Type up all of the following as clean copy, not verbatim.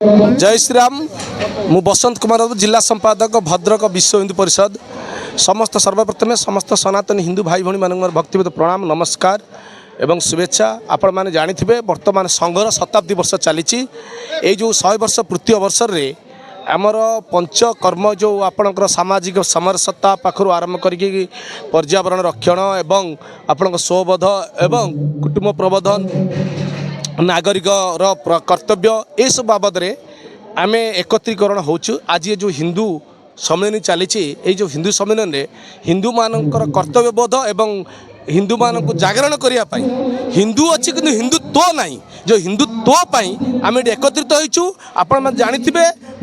जय श्रीराम मु बसंत कुमार जिला संपादक भद्रक विश्व हिंदू परिषद समस्त सर्वप्रथम समस्त सनातन हिंदू भाई भाई मान भक्तिवत प्रणाम नमस्कार एवं शुभेच्छा। आपण मैंने जानी वर्तमान संघर शताब्दी वर्ष चली जो 100 वर्ष पूर्ति अवसर रे आमर पंचकर्म जो आपणकर सामाजिक समरसता पाखर आरंभ करी पर्यावरण रक्षण एवं आपण स्वबोध एवं कुटुंब प्रबोधन नागरिक कर्तव्य ये सब बाबद रे आमे एकत्रीकरण होचु। आज ये जो हिंदू सम्मेलन चली जो हिंदू सम्मेलन रे हिंदू मानकर कर्तव्य बोध एवं हिंदू मानक जागरण करने हिंदू अच्छी कि हिंदुत्व नहीं जो हिंदुत्व आम एकत्रित होइछु। आपण मैंने जानी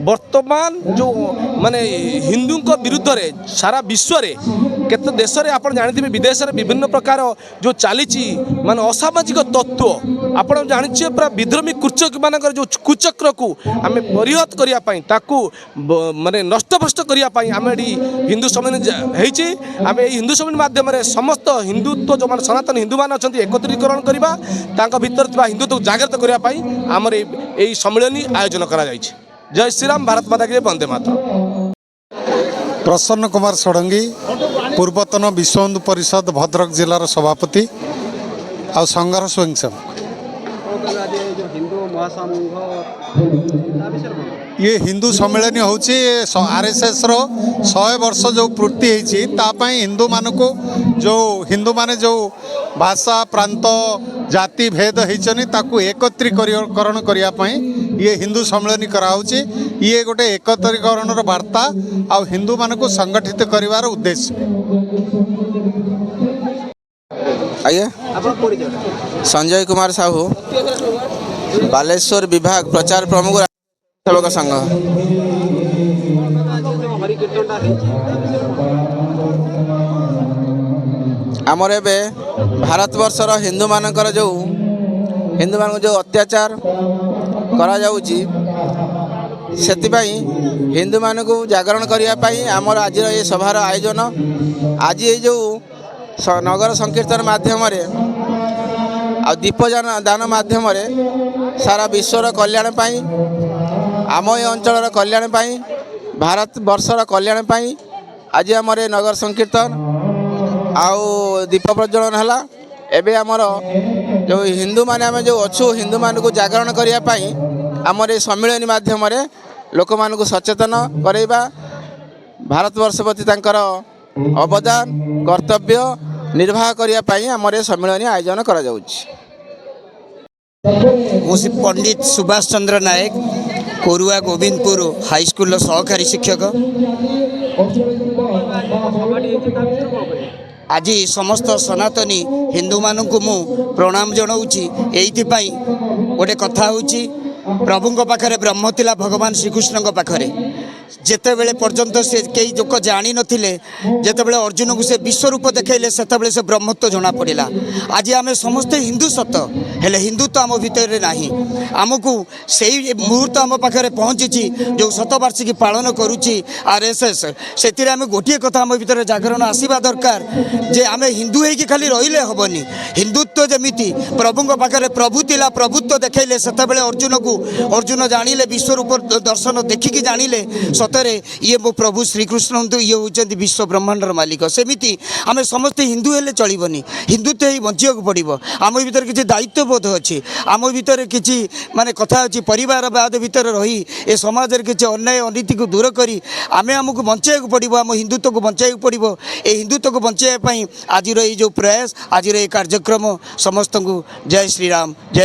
वर्तमान जो माने हिंदू विरुद्ध रे सारा विश्व रे केते देश रे आपण जानी विदेश रे विभिन्न प्रकार जो चली माने असामाजिक तत्व आपण जानी पूरा विद्रोही कुचक मानकर जो कुचक्र को आम परिहत करने ताकू माने नष्टभ्रष्ट करने आम हिंदू सम्मेलन होइछि। आम हिंदू सम्मेलन माध्यम समस्त हिंदुत्व जो मान सनातन हिंदू मान अच्छा एकत्रीकरण करवा भीतर हिंदुत्व जागृत करने आमर यही सम्मेलन आयोजन करा जाइछि। जय श्रीराम भारत माता की वंदे मातरम। प्रसन्न कुमार षडंगी पूर्वतन विश्व हिंदू परिषद भद्रक जिलार सभापति आ संघर स्वयंसेवक। ये हिंदू सम्मेलन होची आरएसएस रो 100 वर्ष जो पूर्ति होती हिंदू मान को जो हिंदू माने जो भाषा प्रांत जाति भेद होती एकत्रीकरण करने ये हिंदू सम्मेलन कराऊँच। ये गोटे एकत्रीकरण वार्ता आ हिंदू मान को संगठित करार उद्देश्य। आज्ञा संजय कुमार साहू बालेश्वर विभाग प्रचार प्रमुख सेवक संघ। आमर ए भारत वर्षर हिंदू मानकर जो अत्याचार करा जाउची सेतिपाई हिंदू मान को जागरण करने आमर आज ये सभार आयोजन। आज ये जो नगर संकीर्तन माध्यम आ दीपदान दान माध्यम सारा विश्वर कल्याण पाई आम ये अंचल कल्याण पाई भारत वर्षर कल्याण पाई आज आमर नगर संकीर्तन आउ दीप प्रज्वलन है। एबे आमर जो हिंदू माने आम जो अच्छु हिंदू मान को जागरण करने आमर ये सम्मेलन माध्यम लोक मान को सचेतन करवा भारत वर्ष प्रति तांकर अवदान कर्तव्य निर्वाह करने आमर ये सम्मेलन आयोजन करा जाउछि। मुझे पंडित सुभाष चंद्र नायक कोरुआ गोविंदपुर हाईस्कूल सहकारी शिक्षक। आज समस्त सनातनी हिंदू मान को मु प्रणाम जनाऊँगी। एइथिपाई गोटे कथा होची प्रभु पाखरे ब्रह्म थिला भगवान श्रीकृष्ण पाखरे जेते बेले पर्यंत से कई लोक जानी नथिले जेते बेले अर्जुन को से विश्वरूप देखले सेते बेले से ब्रह्मत्व जना पड़िला। आज आम समस्ते हिंदू सत हेले हिंदुत्व आम भितर नाही आमको से मुहूर्त आम पाखे पहुँची जो शतवार्षिकी पालन करुच्ची आरएसएस से आम गोटे कथा आम भितर जागरण आसवा दरकार जे आम हिंदू होगी खाली रहिले हेनी हिंदुत्व जमीती प्रभु पाखे प्रभु थिला प्रभुत्व देखले सेते बेले अर्जुन जानिले विश्वरूप दर्शन देखिकी जानिले सतरे ये मो प्रभु श्रीकृष्ण हूँ ये होती विश्व ब्रह्मांडर मालिक। सेमिति आम समस्ते हिंदू हेले चलबनी हिंदुत्व ही बंचा पड़ो। आम भीतर किसी दायित्व बोध अच्छी आम भीतर किसी माने कथा अच्छी परिवारवाद भीतर रही ए समाज किसी अन्याय अनीति को दूर करी आमको बचाई पड़ो आम हिंदुत्व को बचाई पड़ो। ए हिंदुत्व को बचाई आज जो प्रयास आज कार्यक्रम समस्त को जय श्रीराम जय।